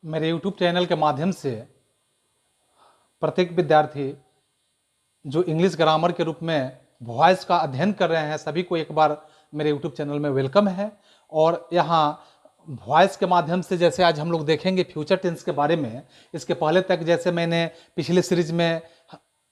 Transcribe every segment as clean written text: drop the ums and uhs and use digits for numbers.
मेरे YouTube channel के माध्यम से प्रत्येक विद्यार्थी जो इंग्लिश ग्रामर के रूप में वॉइस का अध्ययन कर रहे हैं, सभी को एक बार मेरे YouTube चैनल में वेलकम है। और यहाँ वॉइस के माध्यम से जैसे आज हम लोग देखेंगे फ्यूचर टेंस के बारे में। इसके पहले तक जैसे मैंने पिछले सीरीज में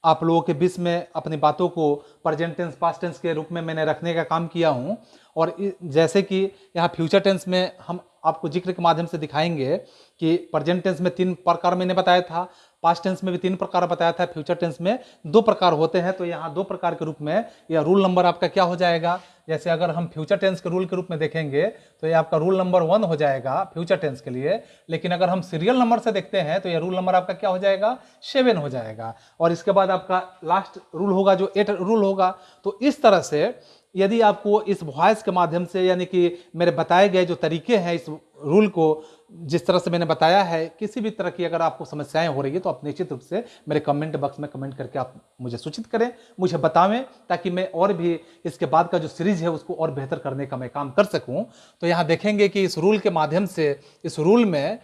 आप लोगों के बीच में अपनी बातों को प्रेजेंट टेंस पास्ट टेंस के रूप में मैंने रखने का काम किया हूँ। और जैसे कि यहाँ फ्यूचर टेंस में हम आपको जिक्र के माध्यम से दिखाएंगे कि प्रेजेंट टेंस में 3 प्रकार मैंने बताया था, पास्ट टेंस में भी 3 प्रकार बताया था, फ्यूचर टेंस में 2 प्रकार होते हैं। तो यहाँ 2 प्रकार के रूप में यह रूल नंबर आपका क्या हो जाएगा, जैसे अगर हम फ्यूचर टेंस के रूल के रूप में देखेंगे तो ये आपका रूल नंबर 1 हो जाएगा फ्यूचर टेंस के लिए। लेकिन अगर हम सीरियल नंबर से देखते हैं तो ये रूल नंबर आपका क्या हो जाएगा, 7 हो जाएगा। और इसके बाद आपका लास्ट रूल होगा जो 8 रूल होगा। तो इस तरह से यदि आपको इस वॉइस के माध्यम से, यानी कि मेरे बताए गए जो तरीके हैं, इस रूल को जिस तरह से मैंने बताया है, किसी भी तरह की अगर आपको समस्याएं हो रही है तो आप निश्चित रूप से मेरे कमेंट बॉक्स में कमेंट करके आप मुझे सूचित करें, मुझे बतावें, ताकि मैं और भी इसके बाद का जो सीरीज है उसको और बेहतर करने का मैं काम कर सकूं। तो यहाँ देखेंगे कि इस रूल के माध्यम से, इस रूल में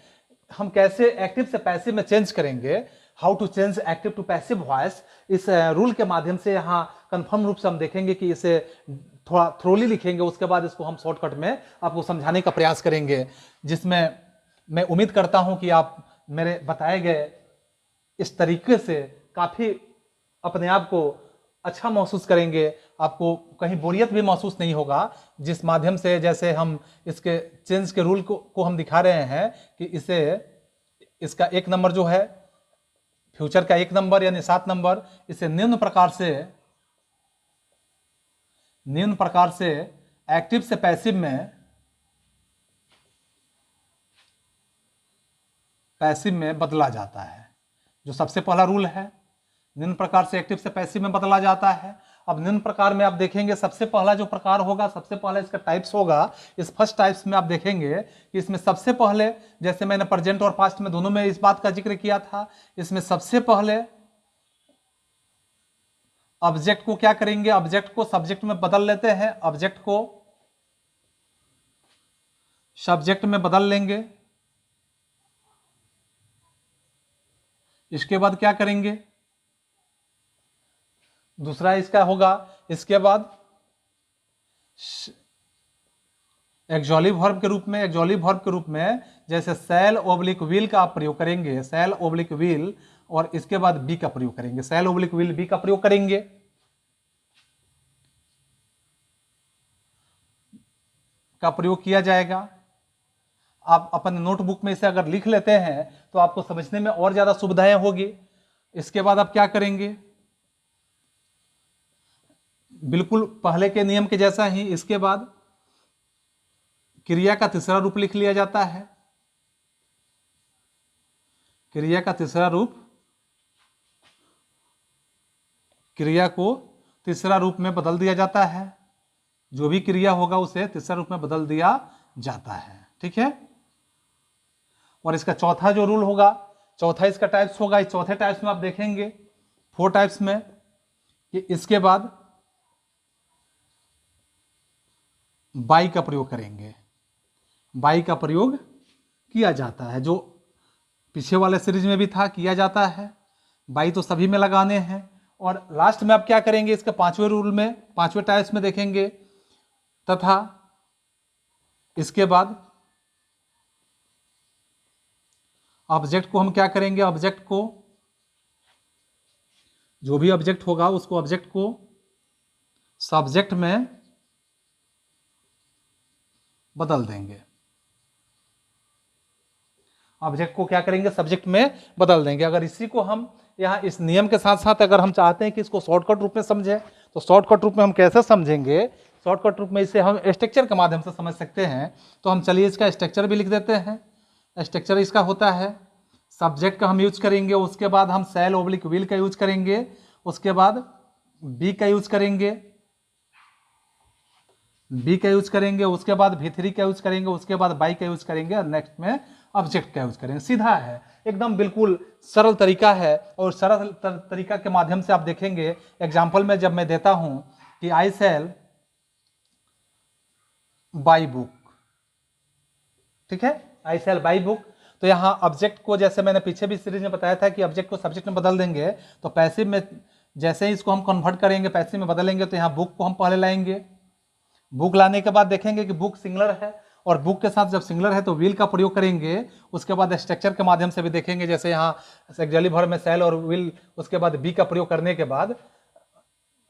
हम कैसे एक्टिव से पैसिव में चेंज करेंगे, how to change active to passive voice. इस रूल के माध्यम से यहाँ कंफर्म रूप से हम देखेंगे कि इसे थोड़ा थ्रोली लिखेंगे, उसके बाद इसको हम शॉर्टकट में आपको समझाने का प्रयास करेंगे, जिसमें मैं उम्मीद करता हूं कि आप मेरे बताए गए इस तरीके से काफ़ी अपने आप को अच्छा महसूस करेंगे, आपको कहीं बोरियत भी महसूस नहीं होगा। जिस माध्यम से जैसे हम इसके चेंज के रूल को हम दिखा रहे हैं कि इसका 1 नंबर जो है फ्यूचर का 1 नंबर यानी 7 नंबर, इसे निम्न प्रकार से एक्टिव से पैसिव में बदला जाता है। जो सबसे पहला रूल है, निम्न प्रकार से एक्टिव से पैसिव में बदला जाता है। अब निम्न प्रकार में आप देखेंगे सबसे पहला जो प्रकार होगा, सबसे पहला इसका टाइप्स होगा। इस फर्स्ट टाइप्स में आप देखेंगे कि इसमें सबसे पहले, जैसे मैंने प्रेजेंट और पास्ट में दोनों में इस बात का जिक्र किया था, इसमें सबसे पहले ऑब्जेक्ट को क्या करेंगे, ऑब्जेक्ट को सब्जेक्ट में बदल लेते हैं, ऑब्जेक्ट को सब्जेक्ट में बदल लेंगे। इसके बाद क्या करेंगे, दूसरा इसका होगा, इसके बाद एक्सोलिव वर्ब के रूप में जैसे शैल ओब्लिक विल का आप प्रयोग करेंगे, शैल ओब्लिक विल, और इसके बाद बी का प्रयोग करेंगे, शैल ओब्लिक विल बी का प्रयोग करेंगे। का प्रयोग किया जाएगा। आप अपने नोटबुक में इसे अगर लिख लेते हैं तो आपको समझने में और ज्यादा सुविधाएं होगी। इसके बाद आप क्या करेंगे, बिल्कुल पहले के नियम के जैसा ही इसके बाद क्रिया का तीसरा रूप लिख लिया जाता है। क्रिया का तीसरा रूप, क्रिया को तीसरा रूप में बदल दिया जाता है। जो भी क्रिया होगा उसे तीसरा रूप में बदल दिया जाता है, ठीक है। और इसका चौथा जो रूल होगा, चौथा इसका टाइप्स होगा। इस चौथे टाइप्स में आप देखेंगे 4 टाइप्स में कि इसके बाद बाई का प्रयोग करेंगे, बाई का प्रयोग किया जाता है, जो पीछे वाले सीरीज में भी था, किया जाता है। बाई तो सभी में लगाने हैं। और लास्ट में आप क्या करेंगे, इसके 5वें रूल में, 5वें टाइप्स में देखेंगे, तथा इसके बाद ऑब्जेक्ट को हम क्या करेंगे, ऑब्जेक्ट को, जो भी ऑब्जेक्ट होगा उसको, ऑब्जेक्ट को सब्जेक्ट में बदल देंगे। ऑब्जेक्ट को क्या करेंगे, सब्जेक्ट में बदल देंगे। अगर इसी को हम यहाँ इस नियम के साथ साथ अगर हम चाहते हैं कि इसको शॉर्टकट रूप में समझें तो शॉर्टकट रूप में हम कैसे समझेंगे, शॉर्टकट रूप में इसे हम स्ट्रक्चर के माध्यम से समझ सकते हैं। तो हम चलिए इसका स्ट्रक्चर भी लिख देते हैं। स्ट्रक्चर इसका होता है, सब्जेक्ट का हम यूज करेंगे, उसके बाद हम शैल ओब्लिक विल का यूज करेंगे, उसके बाद बी का यूज करेंगे, उसके बाद V3 का यूज करेंगे, उसके बाद बाई का यूज करेंगे, और नेक्स्ट में ऑब्जेक्ट का यूज करेंगे। सीधा है, एकदम बिल्कुल सरल तरीका है। और सरल तरीका के माध्यम से आप देखेंगे एग्जाम्पल में जब मैं देता हूं कि आई शैल बाई बुक, ठीक है, आई शैल बाई बुक, तो यहाँ ऑब्जेक्ट को, जैसे मैंने पीछे भी सीरीज में बताया था कि ऑब्जेक्ट को सब्जेक्ट में बदल देंगे, तो पैसिव में जैसे ही इसको हम कन्वर्ट करेंगे, पैसिव में बदलेंगे, तो यहाँ बुक को हम पहले लाएंगे। बुक लाने के बाद देखेंगे कि बुक सिंगुलर है, और बुक के साथ जब सिंगुलर है तो विल का प्रयोग करेंगे। उसके बाद स्ट्रक्चर के माध्यम से भी देखेंगे, जैसे यहाँ एक्सियली वर्ब में सेल और विल, उसके बाद बी का प्रयोग करने के बाद,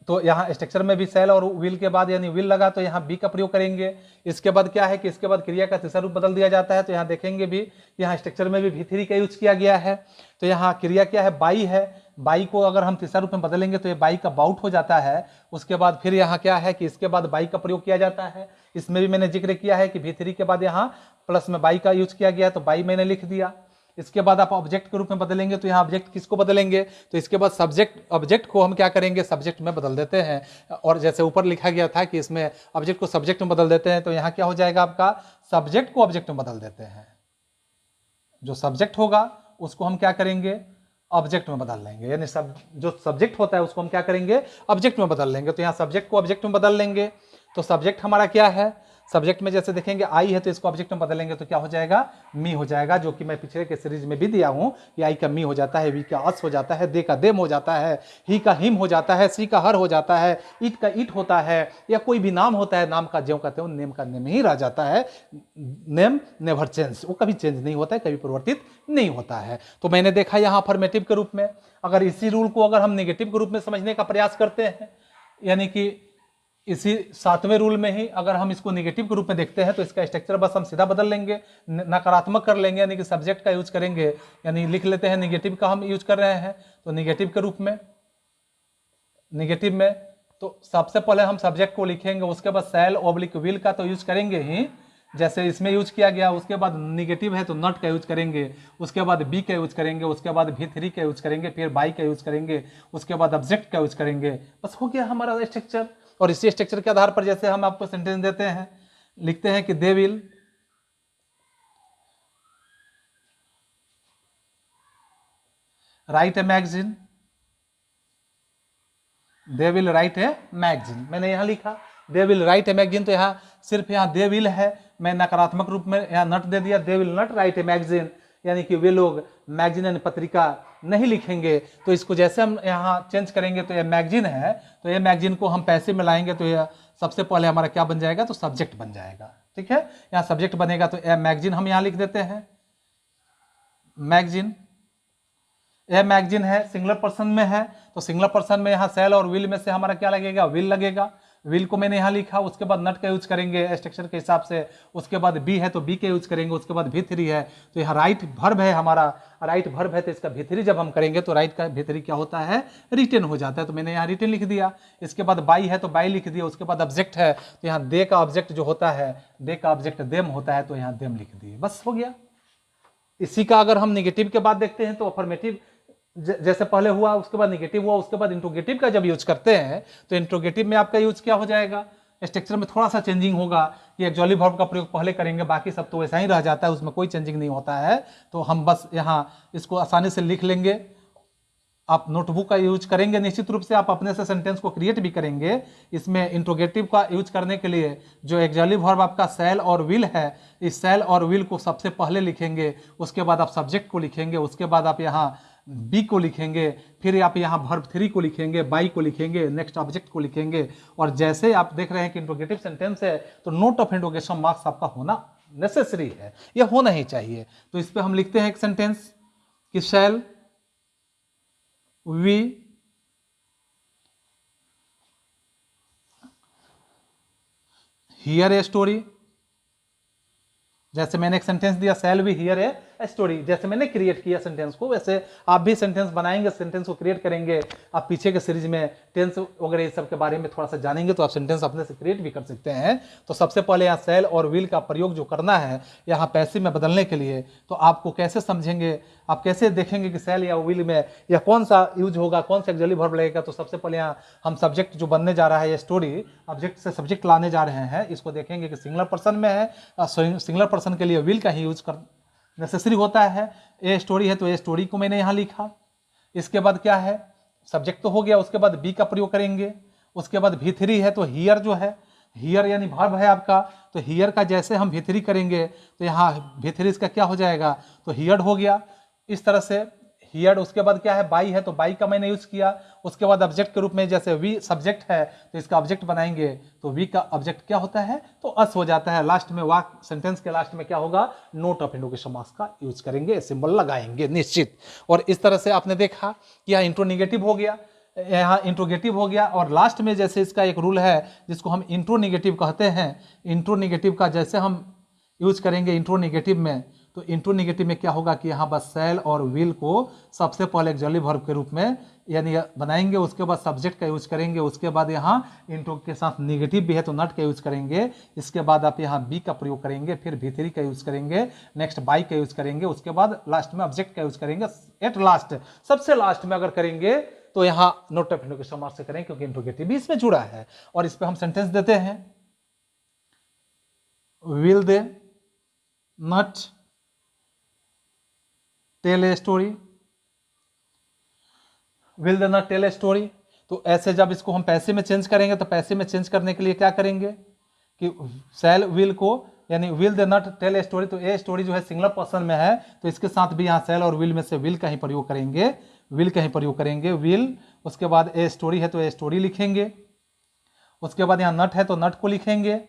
तो यहाँ स्ट्रक्चर में भी सेल और विल के बाद यानी विल लगा, तो यहाँ बी का प्रयोग करेंगे। इसके बाद क्या है कि इसके बाद क्रिया का तीसरा रूप बदल दिया जाता है, तो यहाँ देखेंगे भी यहाँ स्ट्रक्चर में भी V3 का यूज किया गया है। तो यहाँ क्रिया क्या है, बाई है। बाई को अगर हम तीसरा रूप में बदलेंगे तो ये बाई का बाउट हो जाता है। उसके बाद फिर यहाँ क्या है कि इसके बाद बाई का प्रयोग किया जाता है। इसमें भी मैंने जिक्र किया है कि V3 के बाद यहाँ प्लस में बाई का यूज किया गया, तो बाई मैंने लिख दिया। इसके बाद आप ऑब्जेक्ट के रूप में बदलेंगे, तो यहाँ ऑब्जेक्ट किसको बदलेंगे, तो इसके बाद ऑब्जेक्ट को हम क्या करेंगे, सब्जेक्ट में बदल देते हैं। और जैसे ऊपर लिखा गया था कि इसमें ऑब्जेक्ट को सब्जेक्ट में बदल देते हैं, तो यहाँ क्या हो जाएगा, आपका सब्जेक्ट को ऑब्जेक्ट में बदल देते हैं। जो सब्जेक्ट होगा उसको हम क्या करेंगे, ऑब्जेक्ट में बदल लेंगे, यानी जो सब्जेक्ट होता है उसको हम क्या करेंगे, ऑब्जेक्ट में बदल लेंगे। तो यहाँ सब्जेक्ट को ऑब्जेक्ट में बदल लेंगे। तो सब्जेक्ट हमारा क्या है, सब्जेक्ट में जैसे देखेंगे आई है, तो इसको ऑब्जेक्ट में बदलेंगे तो क्या हो जाएगा, मी हो जाएगा, जो कि मैं पिछले के सीरीज में भी दिया हूं कि आई का मी हो जाता है, वी का अस हो जाता है, दे का देम हो जाता है, ही का हिम हो जाता है, सी का हर हो जाता है, इट का इट होता है, या कोई भी नाम होता है, नाम का ज्यों का त्यों, नेम का नेम ही रह जाता है। नेम नेवर चेंज, वो कभी चेंज नहीं होता है, कभी परिवर्तित नहीं होता है। तो मैंने देखा यहाँ अफर्मेटिव के रूप में, अगर इसी रूल को अगर हम नेगेटिव के रूप में समझने का प्रयास करते हैं, यानी कि इसी 7वें रूल में ही अगर हम इसको नेगेटिव के रूप में देखते हैं, तो इसका स्ट्रक्चर बस हम सीधा बदल लेंगे, नकारात्मक कर लेंगे, यानी कि सब्जेक्ट का यूज करेंगे, यानी लिख लेते हैं नेगेटिव का हम यूज कर रहे हैं, तो नेगेटिव के रूप में, नेगेटिव में तो सबसे पहले हम सब्जेक्ट को लिखेंगे, उसके बाद सेल ओब्लिक विल का तो यूज करेंगे ही, जैसे इसमें यूज किया गया। उसके बाद नेगेटिव है तो नॉट का यूज करेंगे, उसके बाद बी का यूज करेंगे, उसके बाद V3 का यूज करेंगे, फिर बाई का यूज करेंगे, उसके बाद ऑब्जेक्ट का यूज करेंगे। बस हो गया हमारा स्ट्रक्चर। और इसी स्ट्रक्चर के आधार पर जैसे हम आपको सेंटेंस देते हैं, लिखते हैं कि they will write a magazine, they will write a magazine, मैंने यहां लिखा they will write a magazine, तो यहाँ सिर्फ यहाँ दे विल है, मैं नकारात्मक रूप में यहाँ नट दे दिया, they will not right a magazine, यानी कि वे लोग मैगजीन यानी पत्रिका नहीं लिखेंगे। तो इसको जैसे हम यहाँ चेंज करेंगे, तो ये मैगजीन है, तो ये मैगजीन को हम पैसिव में लाएंगे, तो यह सबसे पहले हमारा क्या बन जाएगा, तो सब्जेक्ट बन जाएगा। ठीक है, यहाँ सब्जेक्ट बनेगा, तो ए मैगजीन हम यहाँ लिख देते हैं, मैगजीन। यह मैगजीन है, सिंगुलर पर्सन में है, तो सिंगुलर पर्सन में यहाँ सेल और विल में से हमारा क्या लगेगा, विल लगेगा। विल को मैंने यहाँ लिखा, उसके बाद नट का यूज करेंगे स्ट्रक्चर के हिसाब से, उसके बाद बी है तो बी के यूज करेंगे, उसके बाद V3 है, तो यहाँ राइट वर्ब है हमारा, राइट वर्ब है तो इसका V3 जब हम करेंगे तो राइट का V3 क्या होता है, रिटर्न हो जाता है, तो मैंने यहाँ रिटर्न लिख दिया। इसके बाद बाई है तो बाई लिख दिया, उसके बाद ऑब्जेक्ट है तो यहाँ दे का ऑब्जेक्ट जो होता है, दे का ऑब्जेक्ट देम होता है, तो यहाँ देम लिख दिए, बस हो गया। इसी का अगर हम निगेटिव के बाद देखते हैं, तो अफर्मेटिव जैसे पहले हुआ, उसके बाद नेगेटिव हुआ, उसके बाद इंट्रोगेटिव का जब यूज करते हैं, तो इंट्रोगेटिव में आपका यूज क्या हो जाएगा, स्ट्रक्चर में थोड़ा सा चेंजिंग होगा कि एक्चुअली वर्ब का प्रयोग पहले करेंगे, बाकी सब तो वैसा ही रह जाता है, उसमें कोई चेंजिंग नहीं होता है। तो हम बस यहाँ इसको आसानी से लिख लेंगे। आप नोटबुक का यूज करेंगे, निश्चित रूप से आप अपने से सेंटेंस को क्रिएट भी करेंगे। इसमें इंट्रोगेटिव का यूज करने के लिए जो एक्चुअली वर्ब आपका सेल और विल है, इस सेल और विल को सबसे पहले लिखेंगे, उसके बाद आप सब्जेक्ट को लिखेंगे, उसके बाद आप यहाँ बी को लिखेंगे, फिर आप यहाँ वर्ब 3 को लिखेंगे, बाई को लिखेंगे, नेक्स्ट ऑब्जेक्ट को लिखेंगे। और जैसे आप देख रहे हैं कि इंट्रोगेटिव सेंटेंस है, तो नोट ऑफ इंट्रोगेशन मार्क्स आपका होना नेसेसरी है, यह होना ही चाहिए। तो इस पे हम लिखते हैं एक सेंटेंस कि shall we hear a story, जैसे मैंने एक सेंटेंस दिया shall we hear a story, जैसे मैंने क्रिएट किया सेंटेंस को, वैसे आप भी सेंटेंस बनाएंगे, सेंटेंस को क्रिएट करेंगे। आप पीछे के सीरीज में टेंस वगैरह ये सब के बारे में थोड़ा सा जानेंगे, तो आप सेंटेंस अपने से क्रिएट भी कर सकते हैं। तो सबसे पहले यहाँ सेल और विल का प्रयोग जो करना है यहाँ पैसिव में बदलने के लिए, तो आपको कैसे समझेंगे, आप कैसे देखेंगे कि सेल या विल में या कौन सा यूज होगा, कौन सा एक्चुअली वर्ब लगेगा। तो सबसे पहले यहाँ हम सब्जेक्ट जो बनने जा रहा है, ये स्टोरी ऑब्जेक्ट से सब्जेक्ट लाने जा रहे हैं, इसको देखेंगे कि सिंगुलर पर्सन में है, सिंगुलर पर्सन के लिए विल का ही यूज कर नेसेसरी होता है। ए स्टोरी है तो ए स्टोरी को मैंने यहाँ लिखा। इसके बाद क्या है, सब्जेक्ट तो हो गया, उसके बाद बी का प्रयोग करेंगे, उसके बाद V3 है तो हियर जो है, हियर यानी वर्ब है आपका, तो हियर का जैसे हम V3 करेंगे तो यहाँ V3 इसका क्या हो जाएगा, तो हियर्ड हो गया। इस तरह से हियर्ड, उसके बाद क्या है, बाई है तो बाई का मैंने यूज किया। उसके बाद ऑब्जेक्ट के रूप में जैसे वी सब्जेक्ट है तो इसका ऑब्जेक्ट बनाएंगे, तो वी का ऑब्जेक्ट क्या होता है, तो अस हो जाता है। लास्ट में वाक्य सेंटेंस के लास्ट में क्या होगा, नोट ऑफ इंट्रोगेशन मार्क्स का यूज करेंगे, सिंबल लगाएंगे निश्चित। और इस तरह से आपने देखा कि यहाँ इंट्रोनिगेटिव हो गया, यहाँ इंट्रोगेटिव हो गया। और लास्ट में जैसे इसका एक रूल है जिसको हम इंट्रोनिगेटिव कहते हैं, इंट्रोनिगेटिव का जैसे हम यूज करेंगे इंट्रोनिगेटिव में, तो इंट्रोनिगेटिव में क्या होगा कि यहाँ बस सेल और विल को सबसे पहले एक्सक्लूसिव वर्ब के रूप में यानी बनाएंगे, उसके बाद सब्जेक्ट का यूज करेंगे, उसके बाद यहाँ इंट्रो के साथ निगेटिव भी है तो नॉट का यूज करेंगे, इसके बाद आप यहाँ बी का प्रयोग करेंगे, फिर V3 का यूज करेंगे, नेक्स्ट बाई का यूज करेंगे, उसके बाद लास्ट में ऑब्जेक्ट का यूज करेंगे। एट लास्ट, सबसे लास्ट में अगर करेंगे तो यहाँ नोट ऑफ इंट्रोगेशन मार्क से करेंगे क्योंकि इंट्रोगेटिव भी इसमें जुड़ा है। और इस पे हम सेंटेंस देते हैं, will they not tell a story, will they not tell a story. तो ऐसे जब इसको हम पैसे में चेंज करेंगे तो पैसे में चेंज करने के लिए क्या करेंगे कि सेल विल को यानी will they not tell a story, तो ए स्टोरी जो है सिंगुलर पर्सन में है तो इसके साथ भी यहाँ सेल और विल में से विल का ही प्रयोग करेंगे, विल का ही प्रयोग करेंगे, विल। उसके बाद ए स्टोरी है तो ए स्टोरी लिखेंगे, उसके बाद यहाँ नट है तो नट को लिखेंगे,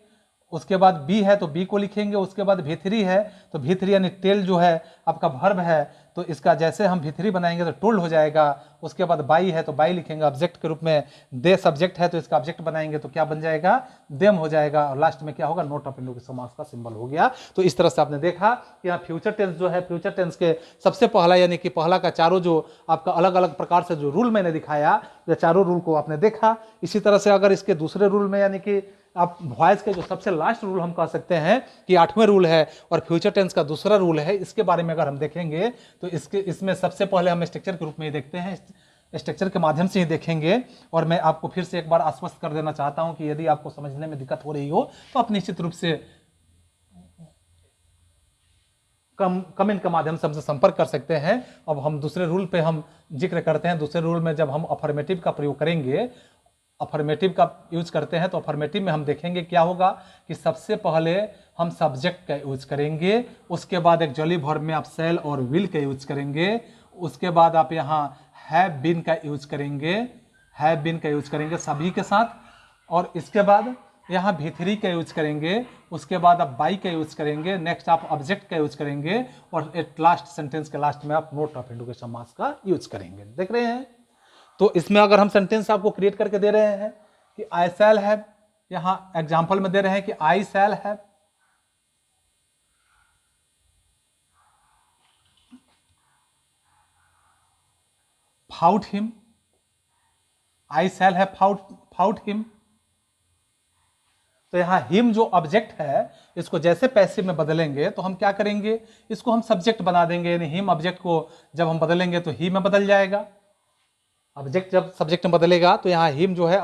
उसके बाद बी है तो बी को लिखेंगे, उसके बाद V3 है तो V3 यानी टेल जो है आपका वर्ब है तो इसका जैसे हम V3 बनाएंगे तो टोल्ड हो जाएगा। उसके बाद बाई है तो बाई लिखेंगे ऑब्जेक्ट के रूप में, दे सब्जेक्ट है तो इसका ऑब्जेक्ट बनाएंगे तो क्या बन जाएगा, देम हो जाएगा। और लास्ट में क्या होगा, नोट ऑफ इंट्रोगेशन मार्क्स का सिंबल हो गया। तो इस तरह से आपने देखा कि यहाँ फ्यूचर टेंस जो है, फ्यूचर टेंस के सबसे पहला यानी कि पहला का चारों जो आपका अलग अलग प्रकार से जो रूल मैंने दिखाया, ये चारों रूल को आपने देखा। इसी तरह से अगर इसके दूसरे रूल में यानी कि आप वॉइस के जो सबसे लास्ट रूल हम कह सकते हैं कि 8वें रूल है और फ्यूचर टेंस का दूसरा रूल है, इसके बारे में अगर हम देखेंगे तो इसमें सबसे पहले हम स्ट्रक्चर के रूप में ही देखते हैं, स्ट्रक्चर के माध्यम से ही देखेंगे। और मैं आपको फिर से एक बार आश्वस्त कर देना चाहता हूं कि यदि आपको समझने में दिक्कत हो रही हो तो आप निश्चित रूप से कमेंट के माध्यम से हमसे संपर्क कर सकते हैं। अब हम दूसरे रूल पे हम जिक्र करते हैं। दूसरे रूल में जब हम अफर्मेटिव का प्रयोग करेंगे, अफर्मेटिव का यूज करते हैं तो अफर्मेटिव में हम देखेंगे क्या होगा कि सबसे पहले हम सब्जेक्ट का यूज करेंगे, उसके बाद एक जॉली वर्ब में आप सेल और विल का यूज करेंगे, उसके बाद आप यहाँ हैव बीन का यूज करेंगे, हैव बीन का यूज करेंगे सभी के साथ, और इसके बाद यहाँ V3 का यूज करेंगे, उसके बाद आप बाई का यूज करेंगे, नेक्स्ट आप ऑब्जेक्ट का यूज करेंगे और एट लास्ट सेंटेंस के लास्ट में आप नोट ऑफ इंट्रोगेशन मार्क्स का यूज करेंगे। देख रहे हैं? तो इसमें अगर हम सेंटेंस आपको क्रिएट करके दे रहे हैं कि आई शैल हैव, यहां एग्जांपल में दे रहे हैं कि I shall have found him, I shall have found him. तो यहां हिम जो ऑब्जेक्ट है इसको जैसे पैसिव में बदलेंगे तो हम क्या करेंगे, इसको हम सब्जेक्ट बना देंगे, यानी हिम ऑब्जेक्ट को जब हम बदलेंगे तो ही में बदल जाएगा। ऑब्जेक्ट जब सब्जेक्ट में बदलेगा तो यहाँ हिम जो है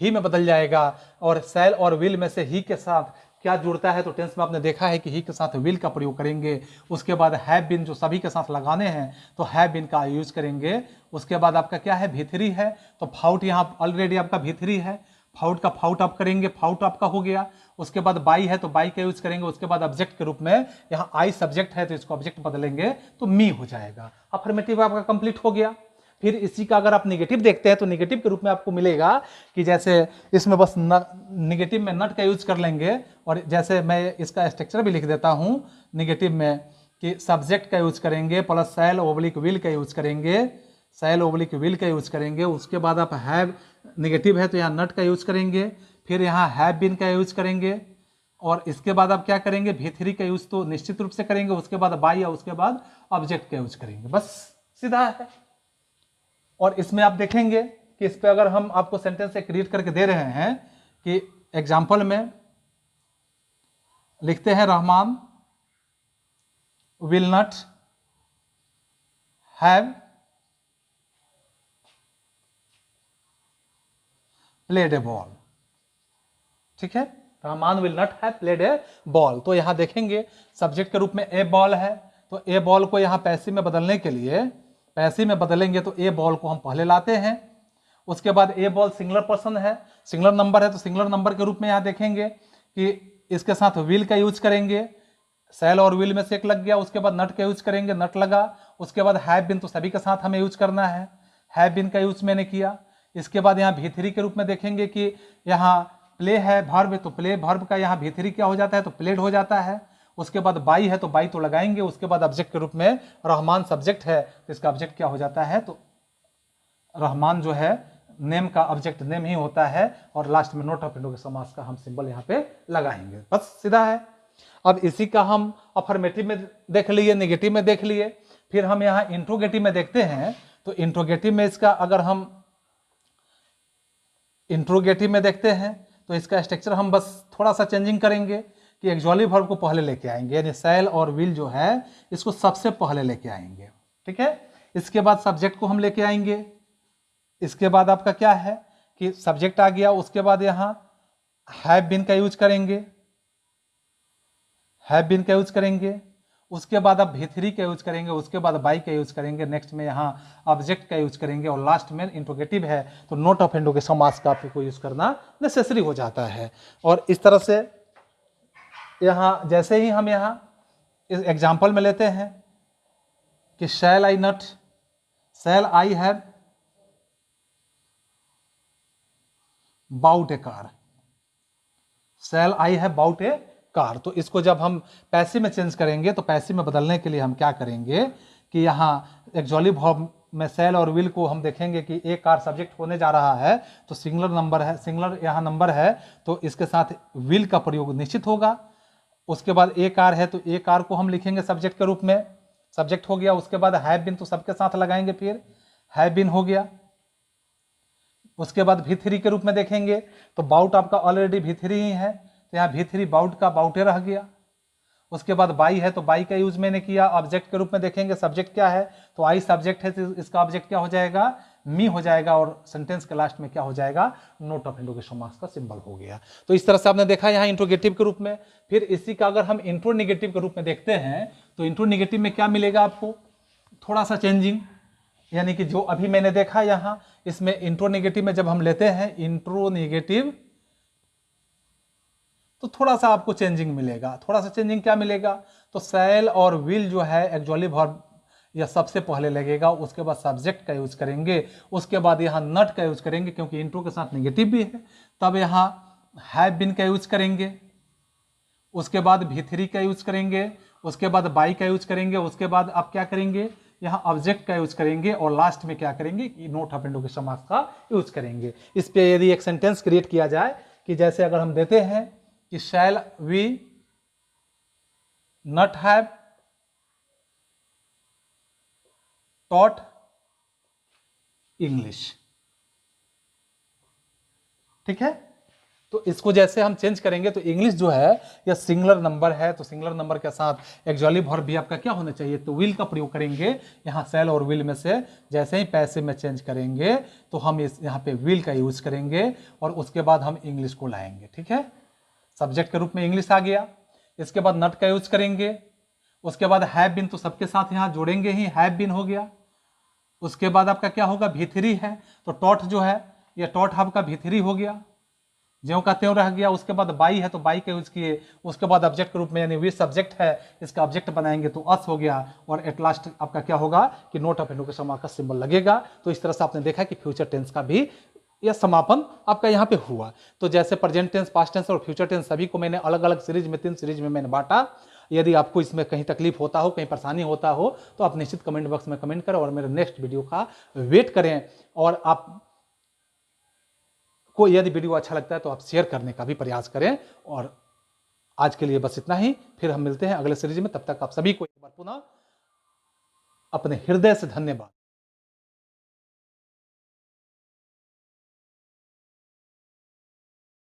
ही में बदल जाएगा। और सेल और विल में से ही के साथ क्या जुड़ता है, तो टेंस में आपने देखा है कि ही के साथ विल का प्रयोग करेंगे। उसके बाद हैव बीन जो सभी के साथ लगाने हैं तो हैव बीन का यूज करेंगे। उसके बाद आपका क्या है, V3 है तो फाउट, यहाँ ऑलरेडी आपका V3 है, फाउट का फाउट आप करेंगे, फाउट आपका हो गया। उसके बाद बाई है तो बाई का यूज करेंगे, उसके बाद ऑब्जेक्ट के रूप में यहाँ आई सब्जेक्ट है तो इसको ऑब्जेक्ट बदलेंगे तो मी हो जाएगा। अफर्मेटिव आपका कंप्लीट हो गया। फिर इसी का अगर आप निगेटिव देखते हैं तो निगेटिव के रूप में आपको मिलेगा कि जैसे इसमें बस निगेटिव में नट का यूज कर लेंगे, और जैसे मैं इसका स्ट्रक्चर भी लिख देता हूं निगेटिव में कि सब्जेक्ट का यूज करेंगे प्लस सेल ओब्लिक विल का यूज करेंगे, सेल ओब्लिक विल का यूज करेंगे। उसके बाद आप हैव निगेटिव है तो यहाँ नट का यूज करेंगे, फिर यहाँ हैव बीन का यूज करेंगे, और इसके बाद आप क्या करेंगे, V3 का यूज तो निश्चित रूप से करेंगे, उसके बाद बाई या उसके बाद ऑब्जेक्ट का यूज करेंगे। बस सीधा है। और इसमें आप देखेंगे कि इस पे अगर हम आपको सेंटेंस से क्रिएट करके दे रहे हैं कि एग्जाम्पल में लिखते हैं Rahman will not have played a ball, ठीक है, Rahman will not have played a ball. तो यहां देखेंगे सब्जेक्ट के रूप में ए बॉल है तो ए बॉल को यहां पैसिव में बदलने के लिए पैसिव में बदलेंगे तो ए बॉल को हम पहले लाते हैं, उसके बाद ए बॉल सिंगुलर पर्सन है, सिंगुलर नंबर है, तो सिंगुलर नंबर के रूप में यहाँ देखेंगे कि इसके साथ व्हील का यूज करेंगे, सेल और व्हील में से एक लग गया, उसके बाद नट का यूज करेंगे, नट लगा, उसके बाद हैव बीन, तो सभी के साथ हमें यूज करना है, हैव बीन का यूज मैंने किया। इसके बाद यहाँ V3 के रूप में देखेंगे कि यहाँ प्ले है वर्ब, तो प्ले वर्ब का यहाँ V3 क्या हो जाता है, तो प्लेड हो जाता है। उसके बाद बाई है तो बाई तो लगाएंगे, उसके बाद ऑब्जेक्ट के रूप में रहमान सब्जेक्ट है, तो इसका ऑब्जेक्ट क्या हो जाता है, तो रहमान जो है नेम का ऑब्जेक्ट नेम ही होता है, और लास्ट में नोट ऑफ इंडोगेटिव समास का हम सिंबल यहाँ पे लगाएंगे, बस सीधा है। अब इसी का हम अफर्मेटिव में देख लिए, नेगेटिव में देख लिए, फिर हम यहाँ इंट्रोगेटिव में देखते हैं। तो इंट्रोगेटिव में इसका अगर हम इंट्रोगेटिव में देखते हैं तो इसका स्ट्रक्चर हम बस थोड़ा सा चेंजिंग करेंगे कि एक्चुअली वर्ब को पहले लेके आएंगे, यानी सेल और विल जो है इसको सबसे पहले लेके आएंगे, ठीक है। इसके बाद सब्जेक्ट को हम लेके आएंगे, इसके बाद आपका क्या है कि सब्जेक्ट आ गया, उसके बाद यहाँ हैव बीन का यूज करेंगे, हैव बीन का यूज करेंगे, उसके बाद आप V3 का यूज करेंगे, उसके बाद बाई का यूज करेंगे, नेक्स्ट में यहाँ ऑब्जेक्ट का यूज करेंगे, और लास्ट में इंट्रोगेटिव है तो नोट ऑफ इंडोगेटिव समास का आपको यूज करना नेसेसरी हो जाता है। और इस तरह से यहाँ जैसे ही हम यहाँ इस एग्जाम्पल में लेते हैं कि shall I not, shall I have bought a car, shall I have bought a car, तो इसको जब हम पैसिव में चेंज करेंगे तो पैसिव में बदलने के लिए हम क्या करेंगे कि यहाँ एक्चुअली वर्ब में सेल और विल को हम देखेंगे कि ए कार सब्जेक्ट होने जा रहा है, तो सिंगुलर नंबर है, सिंगुलर यहाँ नंबर है, तो इसके साथ विल का प्रयोग निश्चित होगा। उसके बाद ए कार है तो ए कार को हम लिखेंगे सब्जेक्ट के रूप में, सब्जेक्ट हो गया। उसके बाद हैव बीन तो सबके साथ लगाएंगे, फिर हैव बीन हो गया। उसके बाद V3 के रूप में देखेंगे तो बाउट आपका ऑलरेडी V3 ही है, तो यहाँ V3 बाउट का बाउटे रह गया। उसके बाद बाई है तो बाई का यूज मैंने किया। ऑब्जेक्ट के रूप में देखेंगे, सब्जेक्ट क्या है, तो आई सब्जेक्ट है, तो इसका ऑब्जेक्ट क्या हो जाएगा, मी हो जाएगा, और सेंटेंस के लास्ट में क्या हो जाएगा, नोट ऑफ इंट्रोगेटिव समास का सिंबल हो गया। तो इस तरह से आपने देखा यहाँ इंट्रोगेटिव के रूप में। फिर इसी का अगर हम इंट्रोनेगेटिव के रूप में देखते हैं तो इंट्रोनेगेटिव में क्या मिलेगा आपको, थोड़ा सा चेंजिंग, यानी कि जो अभी मैंने देखा यहाँ इसमें इंट्रोनेगेटिव में जब हम लेते हैं इंट्रोनेगेटिव तो थोड़ा सा आपको चेंजिंग मिलेगा। थोड़ा सा चेंजिंग क्या मिलेगा, तो सेल और विल जो है एक्चुअली वर्ब या सबसे पहले लगेगा, उसके बाद सब्जेक्ट का यूज करेंगे, उसके बाद यहाँ नट का यूज करेंगे क्योंकि इंट्रो के साथ नेगेटिव भी है, तब यहाँ हैव बीन का यूज करेंगे, उसके बाद V3 का यूज करेंगे, उसके बाद बाई का यूज करेंगे, उसके बाद आप क्या करेंगे, यहाँ ऑब्जेक्ट का यूज करेंगे, और लास्ट में क्या करेंगे कि नोट ऑफ इंट्रोगेटिव समास का यूज करेंगे। इस पे यदि एक सेंटेंस क्रिएट किया जाए कि जैसे अगर हम देते हैं कि shall we not have taught English, ठीक है। तो इसको जैसे हम चेंज करेंगे तो इंग्लिश जो है यह सिंगुलर नंबर है, तो सिंगुलर नंबर के साथ एक्चुअली वर्ब भी आपका क्या होना चाहिए, तो विल का प्रयोग करेंगे। यहाँ सेल और विल में से जैसे ही पैसिव में चेंज करेंगे तो हम इस यहाँ पे विल का यूज करेंगे, और उसके बाद हम इंग्लिश को लाएंगे, ठीक है। सब्जेक्ट के रूप में इंग्लिश आ गया। इसके बाद नट का यूज करेंगे, उसके बाद हैव बीन तो सबके साथ यहाँ जोड़ेंगे ही, हैव बीन हो गया। उसके बाद आपका क्या होगा, V3 है तो टॉट जो है ये टॉट आपका V3 हो गया, ज्यों का त्यों रह गया। उसके बाद बाई है तो बाई का यूज किए, उसके बाद ऑब्जेक्ट के रूप में यानी वी सब्जेक्ट है, इसका ऑब्जेक्ट बनाएंगे तो अस हो गया, और एट लास्ट आपका क्या होगा कि नोट ऑफ इंट्रोगेटिव समास का सिंबल लगेगा। तो इस तरह से आपने देखा कि फ्यूचर टेंस का भी यह समापन आपका यहाँ पे हुआ। तो जैसे प्रेजेंट टेंस, पास्ट टेंस और फ्यूचर टेंस सभी को मैंने अलग अलग सीरीज में 3 सीरीज में मैंने बांटा। यदि आपको इसमें कहीं तकलीफ होता हो, कहीं परेशानी होता हो तो आप निश्चित कमेंट बॉक्स में कमेंट करें और मेरे नेक्स्ट वीडियो का वेट करें। और आप को यदि वीडियो अच्छा लगता है तो आप शेयर करने का भी प्रयास करें। और आज के लिए बस इतना ही, फिर हम मिलते हैं अगले सीरीज में। तब तक आप सभी को एक बार पुनः अपने हृदय से धन्यवाद।